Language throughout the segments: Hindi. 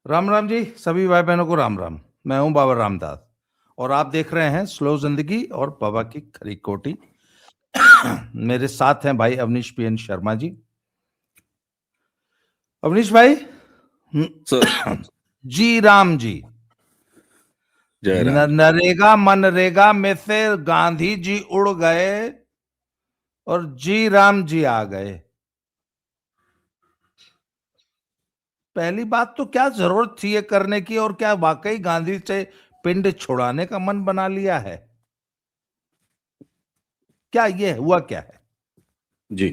राम राम जी, सभी भाई बहनों को राम राम। मैं हूं बाबा रामदास और आप देख रहे हैं स्लो जिंदगी और बाबा की खरी कोटी। मेरे साथ हैं भाई अवनीश पीएन शर्मा जी। अवनीश भाई। सर। जी राम जी। जय राम जी। नरेगा मनरेगा में से गांधी जी उड़ गए और जी राम जी आ गए। पहली बात तो क्या जरूरत थी ये करने की, और क्या वाकई गांधी से पिंड छुड़ाने का मन बना लिया है? क्या ये हुआ क्या है? जी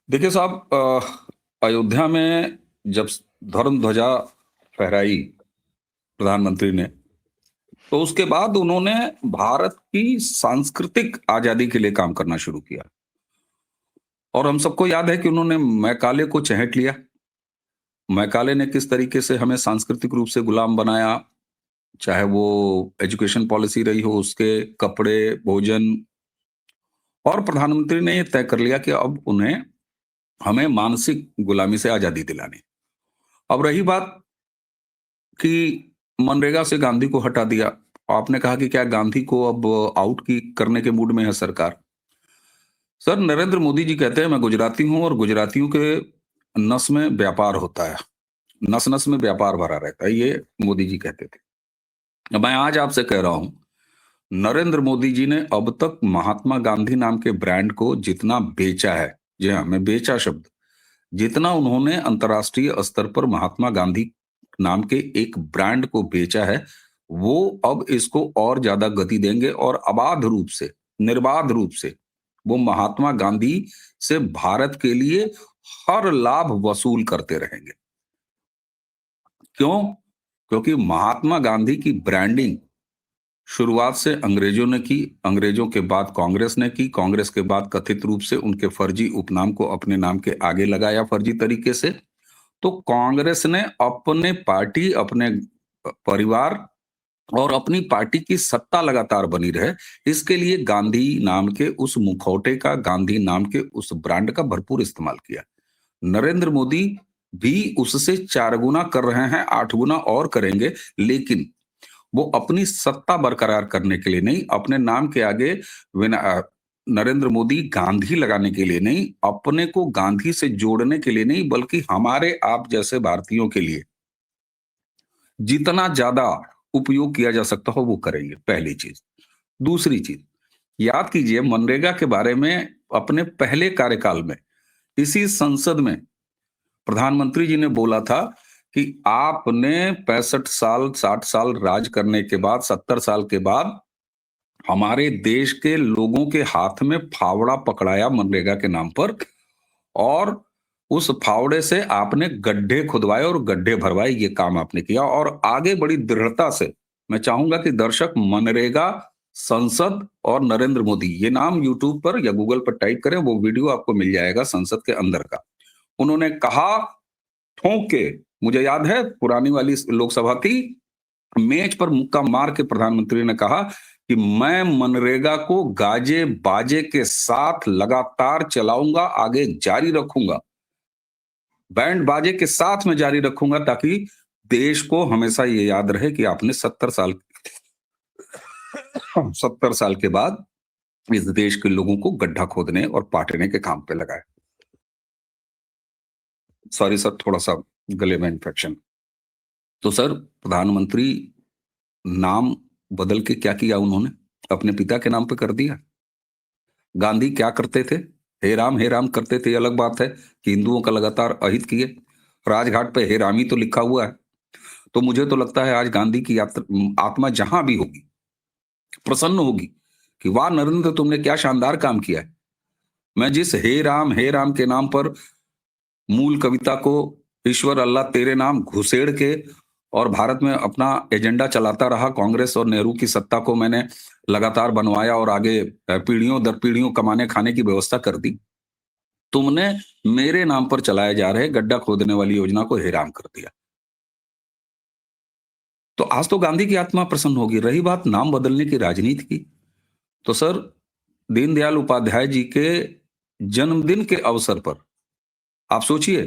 देखिए साहब, अयोध्या में जब धर्म ध्वजा फहराई प्रधानमंत्री ने, तो उसके बाद उन्होंने भारत की सांस्कृतिक आजादी के लिए काम करना शुरू किया। और हम सबको याद है कि उन्होंने मैकाले को चहेट लिया। मैकाले ने किस तरीके से हमें सांस्कृतिक रूप से गुलाम बनाया, चाहे वो एजुकेशन पॉलिसी रही हो, उसके कपड़े, भोजन। और प्रधानमंत्री ने यह तय कर लिया कि अब उन्हें हमें मानसिक गुलामी से आजादी दिलानी। अब रही बात कि मनरेगा से गांधी को हटा दिया। आपने कहा कि क्या गांधी को अब आउट की करने के मूड में है सरकार? सर, नरेंद्र मोदी जी कहते हैं मैं गुजराती हूं और गुजरातियों के नस में व्यापार होता है, नस नस में व्यापार भरा रहता है, ये मोदी जी कहते थे। अब मैं आज आपसे कह रहा हूं, नरेंद्र मोदी जी ने अब तक महात्मा गांधी नाम के ब्रांड को जितना बेचा है, जी हाँ, मैं बेचा शब्द, जितना उन्होंने अंतर्राष्ट्रीय स्तर पर महात्मा गांधी नाम के एक ब्रांड को बेचा है, वो अब इसको और ज्यादा गति देंगे और अबाध रूप से, निर्बाध रूप से वो महात्मा गांधी से भारत के लिए हर लाभ वसूल करते रहेंगे। क्यों? क्योंकि महात्मा गांधी की ब्रांडिंग शुरुआत से अंग्रेजों ने की, अंग्रेजों के बाद कांग्रेस ने की, कांग्रेस के बाद कथित रूप से उनके फर्जी उपनाम को अपने नाम के आगे लगाया फर्जी तरीके से। तो कांग्रेस ने अपने पार्टी, अपने परिवार और अपनी पार्टी की सत्ता लगातार बनी रहे, इसके लिए गांधी नाम के उस मुखौटे का, गांधी नाम के उस ब्रांड का भरपूर इस्तेमाल किया। नरेंद्र मोदी भी उससे 4 गुना कर रहे हैं, 8 गुना और करेंगे, लेकिन वो अपनी सत्ता बरकरार करने के लिए नहीं, अपने नाम के आगे नरेंद्र मोदी गांधी लगाने के लिए नहीं, अपने को गांधी से जोड़ने के लिए नहीं, बल्कि हमारे आप जैसे भारतीयों के लिए जितना ज्यादा उपयोग किया जा सकता हो वो करेंगे, पहली चीज। दूसरी चीज, याद कीजिए मनरेगा के बारे में अपने पहले कार्यकाल में इसी संसद में प्रधानमंत्री जी ने बोला था कि आपने 65 साल 60 साल राज करने के बाद, 70 साल के बाद हमारे देश के लोगों के हाथ में फावड़ा पकड़ाया मनरेगा के नाम पर, और उस फावड़े से आपने गड्ढे खुदवाए और गड्ढे भरवाए, ये काम आपने किया। और आगे बड़ी दृढ़ता से मैं चाहूंगा कि दर्शक मनरेगा, संसद और नरेंद्र मोदी, ये नाम यूट्यूब पर या गूगल पर टाइप करें, वो वीडियो आपको मिल जाएगा संसद के अंदर का। उन्होंने कहा ठोंक के, मुझे याद है पुरानी वाली लोकसभा की, मेज पर मुक्का मार के प्रधानमंत्री ने कहा कि मैं मनरेगा को गाजे बाजे के साथ लगातार चलाऊंगा, आगे जारी रखूंगा, बैंड बाजे के साथ में जारी रखूंगा, ताकि देश को हमेशा ये याद रहे कि आपने 70 साल के बाद इस देश के लोगों को गड्ढा खोदने और पाटने के काम पे लगाए। सॉरी सर, थोड़ा सा गले में इन्फेक्शन। तो सर, प्रधानमंत्री नाम बदल के क्या किया उन्होंने? अपने पिता के नाम पे कर दिया। गांधी क्या करते थे? हे राम करते थे, अलग बात है कि हिंदुओं का लगातार अहित किए। राजघाट पे हे रामी तो लिखा हुआ है। तो मुझे तो लगता है आज गांधी की आत्मा जहां भी होगी प्रसन्न होगी कि वाह नरेंद्र, तुमने क्या शानदार काम किया है। मैं जिस हे राम के नाम पर मूल कविता को ईश्वर अल्लाह तेरे नाम घुसेड़ के और भारत में अपना एजेंडा चलाता रहा, कांग्रेस और नेहरू की सत्ता को मैंने लगातार बनवाया और आगे पीढ़ियों दर पीढ़ियों कमाने खाने की व्यवस्था कर दी, तुमने मेरे नाम पर चलाए जा रहे गड्ढा खोदने वाली योजना को हैरान कर दिया। तो आज तो गांधी की आत्मा प्रसन्न होगी। रही बात नाम बदलने की राजनीति की, तो सर, दीनदयाल उपाध्याय जी के जन्मदिन के अवसर पर आप सोचिए,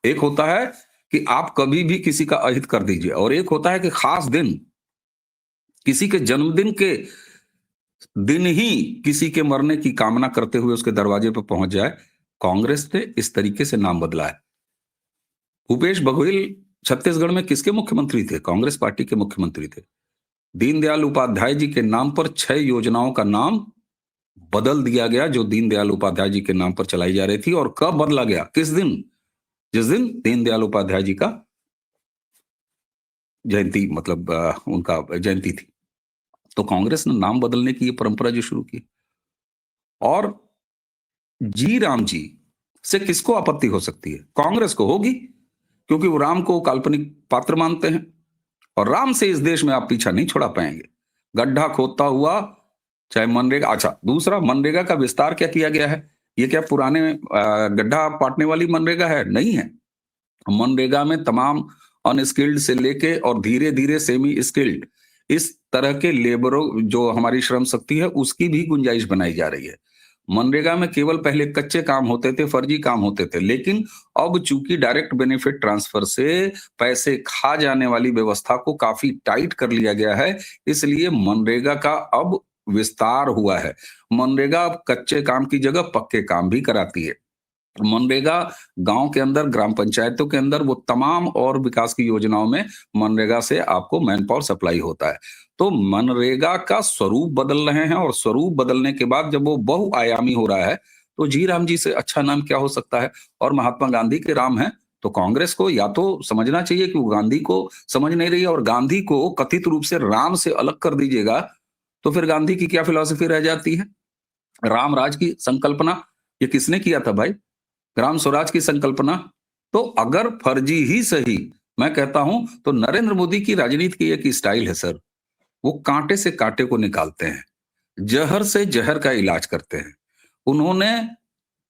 एक होता है कि आप कभी भी किसी का अहित कर दीजिए, और एक होता है कि खास दिन, किसी के जन्मदिन के दिन ही किसी के मरने की कामना करते हुए उसके दरवाजे पर पहुंच जाए। कांग्रेस ने इस तरीके से नाम बदला है। भूपेश बघेल छत्तीसगढ़ में किसके मुख्यमंत्री थे? कांग्रेस पार्टी के मुख्यमंत्री थे। दीनदयाल उपाध्याय जी के नाम पर 6 योजनाओं का नाम बदल दिया गया, जो दीनदयाल उपाध्याय जी के नाम पर चलाई जा रही थी। और कब बदला गया? किस दिन? जिस दिन दीनदयाल उपाध्याय जी का जयंती, मतलब उनका जयंती थी। तो कांग्रेस ने नाम बदलने की ये परंपरा जो शुरू की। और जी राम जी से किसको आपत्ति हो सकती है? कांग्रेस को होगी, क्योंकि वो राम को काल्पनिक पात्र मानते हैं, और राम से इस देश में आप पीछा नहीं छुड़ा पाएंगे। गड्ढा खोदता हुआ, चाहे मनरेगा, अच्छा दूसरा, मनरेगा का विस्तार क्या किया गया है? ये क्या पुराने गड्ढा पाटने वाली मनरेगा है? नहीं है। मनरेगा में तमाम अनस्किल्ड से लेके और धीरे धीरे सेमी स्किल्ड, इस तरह के लेबरों, जो हमारी श्रम शक्ति है, उसकी भी गुंजाइश बनाई जा रही है। मनरेगा में केवल पहले कच्चे काम होते थे, फर्जी काम होते थे, लेकिन अब चूंकि डायरेक्ट बेनिफिट ट्रांसफर से पैसे खा जाने वाली व्यवस्था को काफी टाइट कर लिया गया है, इसलिए मनरेगा का अब विस्तार हुआ है। मनरेगा अब कच्चे काम की जगह पक्के काम भी कराती है। मनरेगा गांव के अंदर, ग्राम पंचायतों के अंदर, वो तमाम और विकास की योजनाओं में मनरेगा से आपको मैन पावर सप्लाई होता है। तो मनरेगा का स्वरूप बदल रहे हैं, और स्वरूप बदलने के बाद जब वो बहुआयामी हो रहा है, तो जी राम जी से अच्छा नाम क्या हो सकता है? और महात्मा गांधी के राम हैं, तो कांग्रेस को या तो समझना चाहिए कि वो गांधी को समझ नहीं रही है, और गांधी को कथित रूप से राम से अलग कर दीजिएगा, तो फिर गांधी की क्या फिलॉसफी रह जाती है? राम राज की संकल्पना ये किसने किया था भाई? ग्राम स्वराज की संकल्पना। तो अगर फर्जी ही सही, मैं कहता हूं, तो नरेंद्र मोदी की राजनीति की एक स्टाइल है सर, वो कांटे से कांटे को निकालते हैं, जहर से जहर का इलाज करते हैं। उन्होंने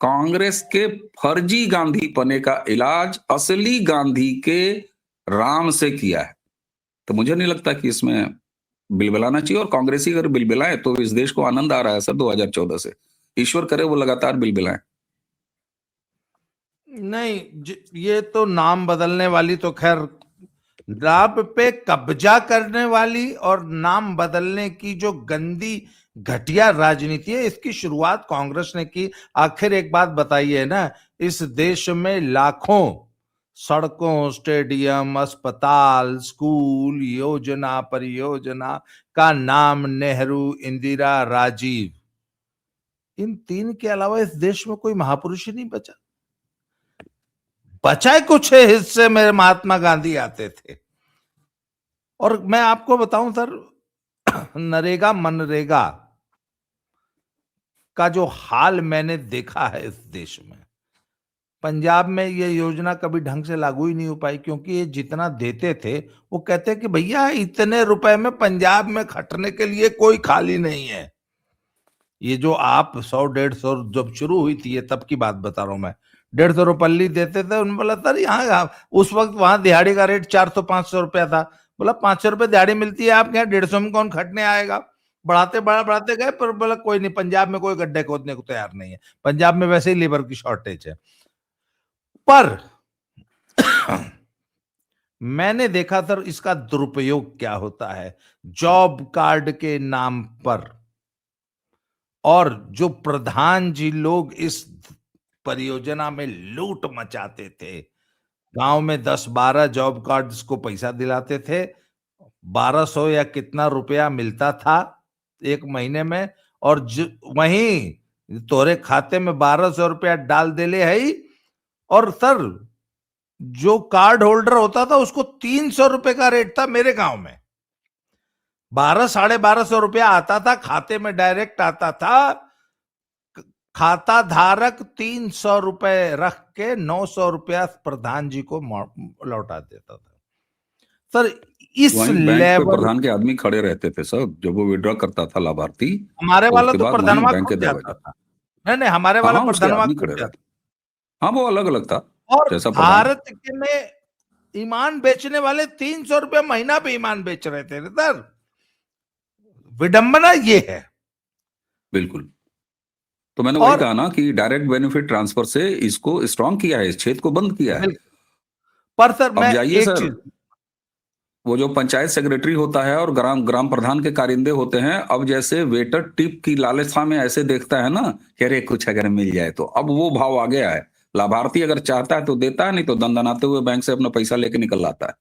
कांग्रेस के फर्जी गांधी पने का इलाज असली गांधी के राम से किया है। तो मुझे नहीं लगता कि इसमें बिलबिलाना चाहिए, और कांग्रेसी अगर बिलबिलाए तो इस देश को आनंद आ रहा है सर 2014 से। ईश्वर करे वो लगातार बिलबिलाएं। नहीं, ये तो नाम बदलने वाली तो खैर, राब पे कब्जा करने वाली और नाम बदलने की जो गंदी घटिया राजनीति है, इसकी शुरुआत कांग्रेस ने की। आखिर एक बात बताइए ना, इस देश में लाखों सड़कों, स्टेडियम, अस्पताल, स्कूल, योजना, परियोजना का नाम नेहरू, इंदिरा, राजीव, इन तीन के अलावा इस देश में कोई महापुरुष ही नहीं बचा। बचाए कुछ हिस्से में महात्मा गांधी आते थे। और मैं आपको बताऊं सर, नरेगा मनरेगा का जो हाल मैंने देखा है इस देश में, पंजाब में ये योजना कभी ढंग से लागू ही नहीं हो पाई, क्योंकि ये जितना देते थे, वो कहते कि भैया इतने रुपए में पंजाब में खटने के लिए कोई खाली नहीं है। ये जो आप 100-150 जब शुरू हुई थी, ये तब की बात बता रहा हूं मैं, 150 रुपल्ली देते थे। उन्होंने बोला सर यहाँ उस वक्त वहां दिहाड़ी का रेट 400-500 रुपया था। बोला 500 रुपए दिहाड़ी मिलती है, आपके यहाँ 150 में कौन खटने आएगा? बढ़ाते गए, पर बोला कोई नहीं, पंजाब में कोई गड्ढे खोदने को तैयार नहीं है, पंजाब में वैसे ही लेबर की शॉर्टेज है। पर मैंने देखा सर इसका दुरुपयोग क्या होता है जॉब कार्ड के नाम पर। और जो प्रधान जी लोग इस परियोजना में लूट मचाते थे, गांव में 10-12 जॉब कार्ड्स को पैसा दिलाते थे, 1200 या कितना रुपया मिलता था एक महीने में, और वहीं तोरे खाते में 1200 रुपया डाल देले है। और सर जो कार्ड होल्डर होता था उसको 300 रुपए का रेट था मेरे गांव में। 1200-1250 रुपया आता था खाते में, डायरेक्ट आता था। खाता धारक 300 रुपए रख के 900 रुपया प्रधान जी को लौटा देता था। सर इस बैंक पे लेवल, प्रधान के आदमी खड़े रहते थे सब, जब वो विड्रॉ करता था लाभार्थी, हमारे वाला उसके तो बाद प्रधानवा बैंक के खुद दरवाजे। जाता था। नहीं, हमारे वाला हाँ, उसके प्रधानवा आदमी खुद खड़े जाता। रहते। हाँ, वो अलग अलग था, और जैसा प्रधान। भारत के में ईमान बेचने वाले 300 रुपया महीना पे ईमान बेच रहे थे सर। विडंबना ये है। बिल्कुल। तो मैंने वही और कहा ना कि डायरेक्ट बेनिफिट ट्रांसफर से इसको स्ट्रांग किया है, इस छेद को बंद किया है। पर सर अब मैं जाइए एक सर, चीज, वो जो पंचायत सेक्रेटरी होता है और ग्राम ग्राम प्रधान के कारिंदे होते हैं, अब जैसे वेटर टिप की लालसा में ऐसे देखता है ना कि अरे कुछ अगर मिल जाए तो, अब वो भाव आ गया है। लाभार्थी अगर चाहता है तो देता है, नहीं तो दंदनाते हुए बैंक से अपना पैसा लेके निकल आता है।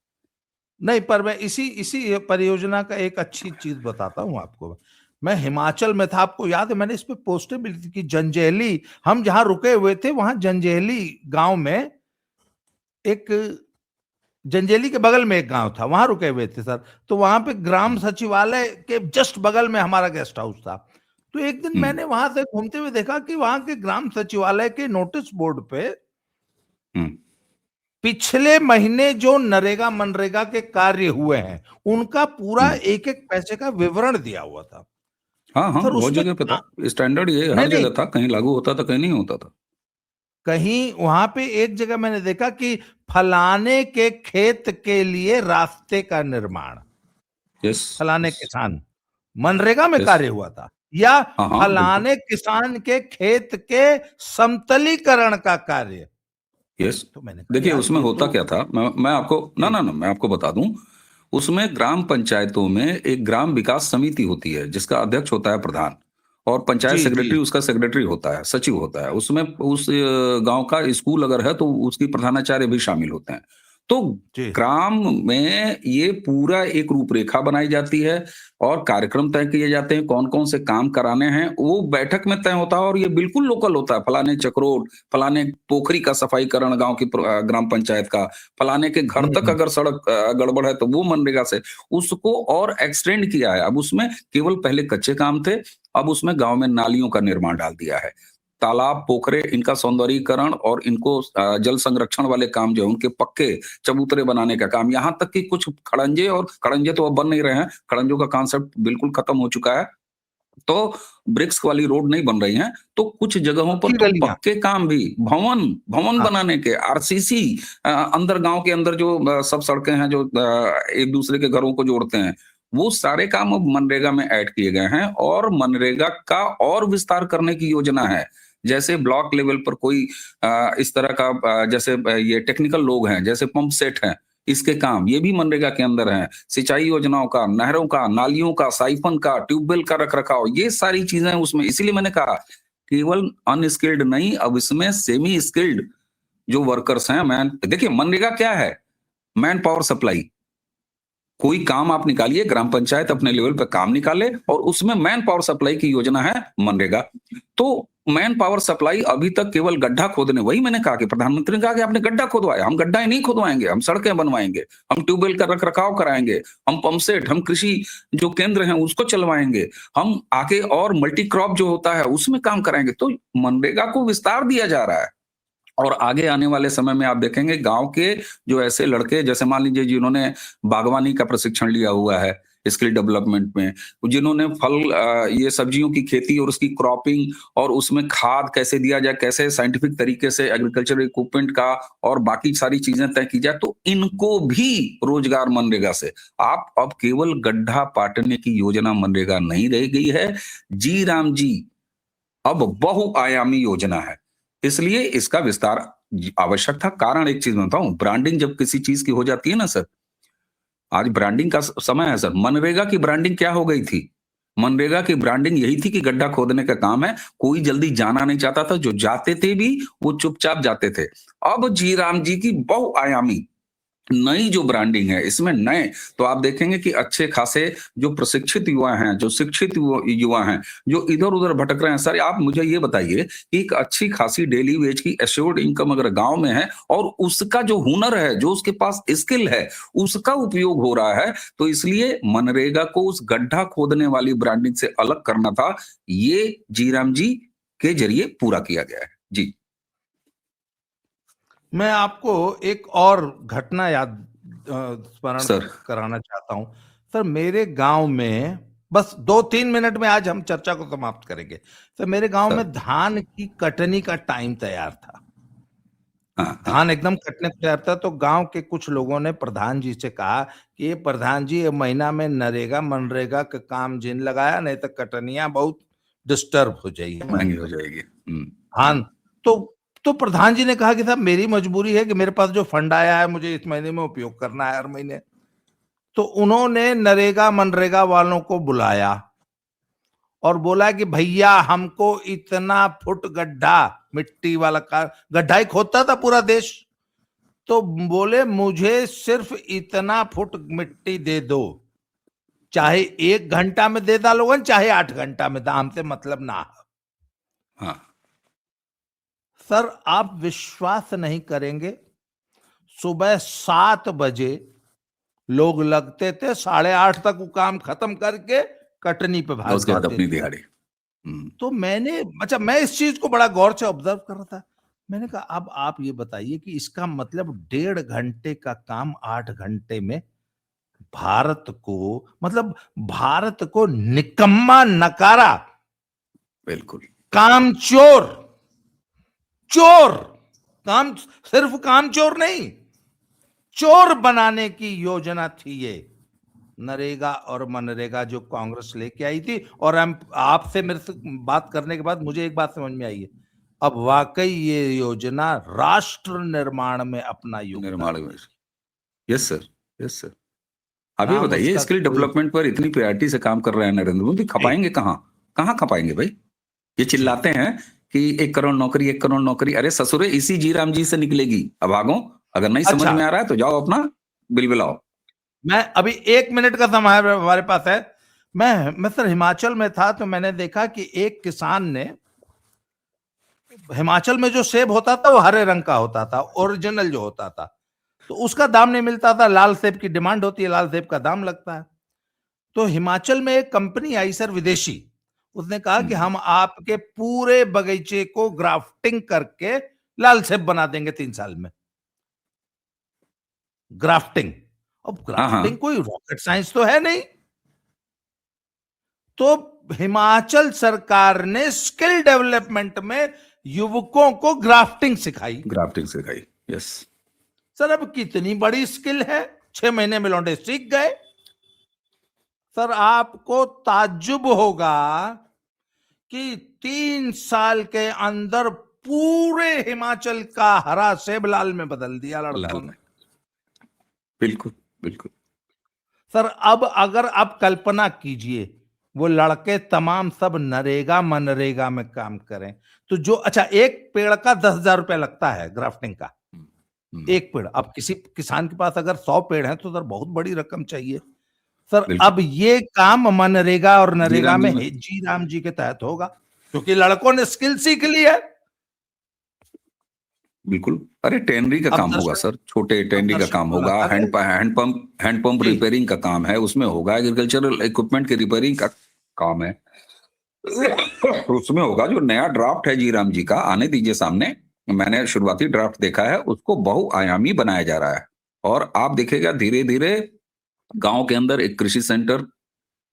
नहीं पर मैं इसी इसी परियोजना का एक अच्छी चीज बताता हूँ आपको। मैं हिमाचल में था, आपको याद है मैंने इस पे पोस्टें मिली थी कि जंजैहली, हम जहां रुके हुए थे वहां जंजैहली गांव में, एक जंजैहली के बगल में एक गांव था, वहां रुके हुए थे सर। तो वहां पे ग्राम हम्म, सचिवालय के जस्ट बगल में हमारा गेस्ट हाउस था। तो एक दिन हम्म, मैंने वहां से घूमते हुए देखा कि वहां के ग्राम सचिवालय के नोटिस बोर्ड पे हम्म, पिछले महीने जो नरेगा मनरेगा के कार्य हुए हैं उनका पूरा हम्म। एक एक पैसे का विवरण दिया हुआ था। हाँ हाँ, सर बहुत उसमें जगह पे था स्टैंडर्ड, ये नहीं हर नहीं, जगह था, कहीं लागू होता था कहीं नहीं होता था। कहीं वहां पे एक जगह मैंने देखा कि फलाने के खेत के लिए रास्ते का निर्माण, यस, फलाने किसान, मनरेगा में यस। कार्य हुआ था, या हाँ हाँ, बिल्कुल। फलाने किसान के खेत के समतलीकरण का कार्य। यस। तो मैंने कहा देखिए, यार उसमें ये होता तो, क्या था, मैं आपको ना जी ना ना मैं आपको बता दूं। उसमें ग्राम पंचायतों में एक ग्राम विकास समिति होती है जिसका अध्यक्ष होता है प्रधान, और पंचायत जी जी सेक्रेटरी उसका सेक्रेटरी होता है, सचिव होता है। उसमें उस गांव का स्कूल अगर है तो उसकी प्रधानाचार्य भी शामिल होते हैं। तो जी ग्राम में ये पूरा एक रूपरेखा बनाई जाती है और कार्यक्रम तय किए जाते हैं, कौन कौन से काम कराने हैं वो बैठक में तय होता है, और ये बिल्कुल लोकल होता है। फलाने चक्रोड, फलाने पोखरी का सफाईकरण गांव की ग्राम पंचायत का, फलाने के घर तक हम्म। अगर सड़क गड़बड़ है तो वो मनरेगा से उसको और एक्सटेंड किया है। अब उसमें केवल पहले कच्चे काम थे, अब उसमें गांव में नालियों का निर्माण डाल दिया है, तालाब पोखरे इनका सौंदर्यीकरण और इनको जल संरक्षण वाले काम जो है उनके पक्के चबूतरे बनाने का काम, यहाँ तक कि कुछ खड़ंजे, और खड़ंजे तो अब बन नहीं रहे हैं, खड़ंजों का कॉन्सेप्ट बिल्कुल खत्म हो चुका है। तो ब्रिक्स वाली रोड नहीं बन रही हैं, तो कुछ जगहों पर पक्की तो गलियां, पक्के काम भी, भवन भवन हाँ बनाने के, आरसीसी, अंदर गांव के अंदर जो सब सड़कें हैं जो एक दूसरे के घरों को जोड़ते हैं, वो सारे काम अब मनरेगा में ऐड किए गए हैं, और मनरेगा का और विस्तार करने की योजना है। जैसे ब्लॉक लेवल पर कोई इस तरह का जैसे ये टेक्निकल लोग हैं, जैसे पंप सेट हैं, इसके काम ये भी मनरेगा के अंदर हैं। सिंचाई योजनाओं का, नहरों का, नालियों का, साइफन का, ट्यूबवेल का रखरखाव, ये सारी चीजें उसमें। इसीलिए मैंने कहा केवल अनस्किल्ड नहीं, अब इसमें सेमी स्किल्ड जो वर्कर्स हैं, मैन, देखिए मनरेगा क्या है, मैन पावर सप्लाई। कोई काम आप निकालिए, ग्राम पंचायत अपने लेवल पे काम निकाले, और उसमें मैन पावर सप्लाई की योजना है मनरेगा। तो मैन पावर सप्लाई अभी तक केवल गड्ढा खोदने, वही मैंने कहा कि प्रधानमंत्री ने कहा कि आपने गड्ढा खोदवाया, हम गड्ढा ही नहीं खोदवाएंगे, हम सड़कें बनवाएंगे, हम ट्यूबवेल का रखरखाव कराएंगे, हम पंप सेट, हम कृषि जो केंद्र हैं उसको चलवाएंगे, हम आगे और मल्टी क्रॉप जो होता है उसमें काम कराएंगे। तो मनरेगा को विस्तार दिया जा रहा है। और आगे आने वाले समय में आप देखेंगे गांव के जो ऐसे लड़के, जैसे मान लीजिए जिन्होंने बागवानी का प्रशिक्षण लिया हुआ है स्किल डेवलपमेंट में, जिन्होंने फल ये सब्जियों की खेती और उसकी क्रॉपिंग और उसमें खाद कैसे दिया जाए, कैसे साइंटिफिक तरीके से एग्रीकल्चर इक्विपमेंट का और बाकी सारी चीजें तय की जाए, तो इनको भी रोजगार मनरेगा से। आप अब केवल गड्ढा पाटने की योजना मनरेगा नहीं रह गई है, जी राम जी, अब बहुआयामी योजना है। इसलिए इसका विस्तार आवश्यक था। कारण एक चीज मैं बताऊं, ब्रांडिंग जब किसी चीज की हो जाती है ना सर, आज ब्रांडिंग का समय है सर। मनरेगा की ब्रांडिंग क्या हो गई थी? मनरेगा की ब्रांडिंग यही थी कि गड्ढा खोदने का काम है, कोई जल्दी जाना नहीं चाहता था, जो जाते थे भी वो चुपचाप जाते थे। अब जी राम जी की बहुआयामी नई जो ब्रांडिंग है, इसमें नए, तो आप देखेंगे कि अच्छे खासे जो प्रशिक्षित युवा हैं, जो शिक्षित युवा हैं, जो इधर उधर भटक रहे हैं। सर आप मुझे ये बताइए कि एक अच्छी खासी डेली वेज की एश्योर्ड इनकम अगर गांव में है, और उसका जो हुनर है, जो उसके पास स्किल है, उसका उपयोग हो रहा है, तो इसलिए मनरेगा को उस गड्ढा खोदने वाली ब्रांडिंग से अलग करना था। ये जीराम जी के जरिए पूरा किया गया है जी। मैं आपको एक और घटना याद स्मरण सर, कराना चाहता हूं। सर मेरे गांव में, बस 2-3 मिनट में आज हम चर्चा को समाप्त करेंगे। सर मेरे गांव सर। में धान की कटनी का टाइम तैयार था, हाँ हाँ। धान एकदम कटने को तैयार था। तो गांव के कुछ लोगों ने प्रधान जी से कहा कि ये प्रधान जी, ये महीना में नरेगा मनरेगा का काम जिन लगाया, नहीं तो कटनियां बहुत डिस्टर्ब हो जाएगी महंगी हमारी। हो जाएगी। धान, तो तो प्रधान जी ने कहा कि साहब मेरी मजबूरी है कि मेरे पास जो फंड आया है मुझे इस महीने में उपयोग करना है हर महीने। तो उन्होंने नरेगा मनरेगा वालों को बुलाया और बोला कि भैया हमको इतना फुट गड्ढा, मिट्टी वाला का गड्ढा ही खोदता था पूरा देश, तो बोले मुझे सिर्फ इतना फुट मिट्टी दे दो, चाहे 1 घंटा में दे डालोगन चाहे 8 घंटा में, हमसे मतलब ना। हाँ सर आप विश्वास नहीं करेंगे, सुबह 7 बजे लोग लगते थे, 8:30 तक वो काम खत्म करके कटनी पे भाग उसके बाद जाते अपनी थे। दिहाड़ी। तो मैं इस चीज को बड़ा गौर से ऑब्जर्व कर रहा था। मैंने कहा अब आप ये बताइए कि इसका मतलब 1.5 घंटे का काम 8 घंटे में भारत को निकम्मा, नकारा, बिल्कुल। कामचोर, चोर, काम सिर्फ कामचोर नहीं, चोर बनाने की योजना थी ये नरेगा और मनरेगा जो कांग्रेस लेके आई थी। और हम आपसे मेरे से बात करने के बाद मुझे एक बात समझ में आई है, अब वाकई ये योजना राष्ट्र निर्माण में अपना निर्माण योगदान में। देगी। Yes sir, yes sir. आप ये नाम बताइए, उसका स्किल कोई डेवलपमेंट पर इतनी प्रायोरिटी से काम कर रहे हैं नरेंद्र मोदी, नहीं। खपाएंगे कहाँ? कहाँ खपाएंगे भाई? ये जी चिल्लाते हैं कि 1 करोड़ नौकरी, 1 करोड़ नौकरी। अरे ससुरे इसी जी राम जी से निकलेगी। अब आगो, अगर नहीं समझ अच्छा, में आ रहा है तो जाओ अपना बिल बिलाओ। मैं अभी 1 मिनट का समय हमारे पास है। मैं सर हिमाचल में था तो मैंने देखा कि एक किसान ने, हिमाचल में जो सेब होता था वो हरे रंग का होता था, ओरिजिनल जो होता था, तो उसका दाम नहीं मिलता था। लाल सेब की डिमांड होती है, लाल सेब का दाम लगता है। तो हिमाचल में एक कंपनी आई सर, विदेशी, उसने कहा कि हम्म, हम आपके पूरे बगीचे को ग्राफ्टिंग करके लाल सेब बना देंगे 3 साल में। ग्राफ्टिंग, अब हाँ हाँ, ग्राफ्टिंग कोई रॉकेट साइंस तो है नहीं। तो हिमाचल सरकार ने स्किल डेवलपमेंट में युवकों को ग्राफ्टिंग सिखाई। ग्राफ्टिंग सिखाई। यस। सर अब कितनी बड़ी स्किल है, 6 महीने में लौंडे सीख गए। सर आपको ताज्जुब होगा कि 3 साल के अंदर पूरे हिमाचल का हरा सेब लाल में बदल दिया लाल लड़कों में। ने। बिल्कुल बिल्कुल। सर अब अगर आप कल्पना कीजिए वो लड़के तमाम सब नरेगा मनरेगा में काम करें, तो जो, अच्छा एक पेड़ का 10,000 रुपया लगता है ग्राफ्टिंग का, हम्म, हम्म, एक पेड़। अब किसी किसान के पास अगर 100 पेड़ हैं तो सर बहुत बड़ी रकम चाहिए। सर बिल्कुल। अब ये काम मनरेगा और जी नरेगा राम जी में में। जी राम जी के तहत होगा, क्योंकि लड़कों ने स्किल सीख ली है। बिल्कुल। अरे टेनरी का अब काम होगा दर्शक सर, छोटे अब टेनरी का दर्शक काम को होगा, लगा कि हैंड पंप जी रिपेयरिंग का काम है उसमें होगा, एग्रीकल्चरल इक्विपमेंट के रिपेयरिंग का काम है उसमें होगा। जो नया ड्राफ्ट है जी राम जी का, आने दीजिए सामने। मैंने शुरुआती ड्राफ्ट देखा है, उसको बहुआयामी बनाया जा रहा है। और आप देखिएगा धीरे धीरे गांव के अंदर एक कृषि सेंटर,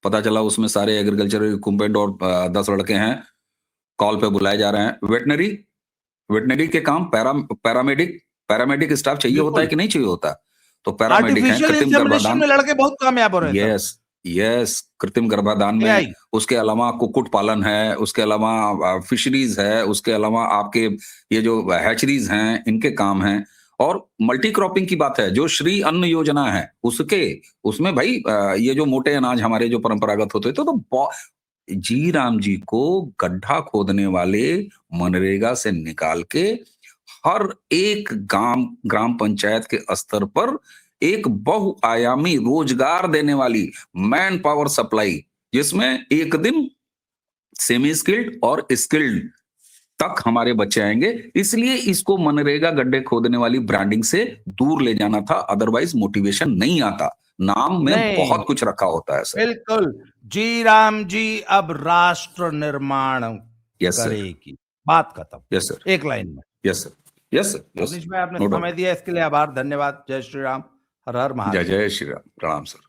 पता चला उसमें सारे एग्रीकल्चरल इक्विपमेंट और 10 लड़के हैं, कॉल पे बुलाए जा रहे हैं। वेटनरी, वेटनरी के काम, पैरामेडिक, पैरामेडिक स्टाफ चाहिए होता है बिल्कुल, कि नहीं चाहिए होता? तो पैरामेडिक हैं, आर्टिफिशियल कृत्रिम इंसेमिनेशन गर्भाधान। में लड़के बहुत कामयाब हो रहे हैं सर। यस, यस, कृत्रिम गर्भाधान में। एआई, उसके अलावा कुक्कुट पालन है, उसके अलावा फिशरीज है, उसके अलावा आपके ये जो हैचरीज हैं इनके काम हैं। और मल्टी क्रॉपिंग की बात है, जो श्री अन्न योजना है उसके, उसमें भाई ये जो मोटे अनाज हमारे जो परंपरागत होते थे, तो जी राम जी को गड्ढा खोदने वाले मनरेगा से निकाल के हर एक ग्राम पंचायत के स्तर पर एक बहुआयामी रोजगार देने वाली मैन पावर सप्लाई, जिसमें एक दिन सेमी स्किल्ड और स्किल्ड तक हमारे बच्चे आएंगे। इसलिए इसको मनरेगा गड्ढे खोदने वाली ब्रांडिंग से दूर ले जाना था, अदरवाइज मोटिवेशन नहीं आता। नाम में नहीं, बहुत कुछ रखा होता है सर। बिल्कुल। जी राम जी अब राष्ट्र निर्माण यस सर, करेगी, बात खत्म, यस सर, एक लाइन में। Yes sir, yes sir, yes Avneesh sir, भाई आपने नो समय डाउट। दिया इसके लिए आभार, धन्यवाद। जय श्री राम, हर हर जय महादेव। जय श्री राम, प्रणाम सर।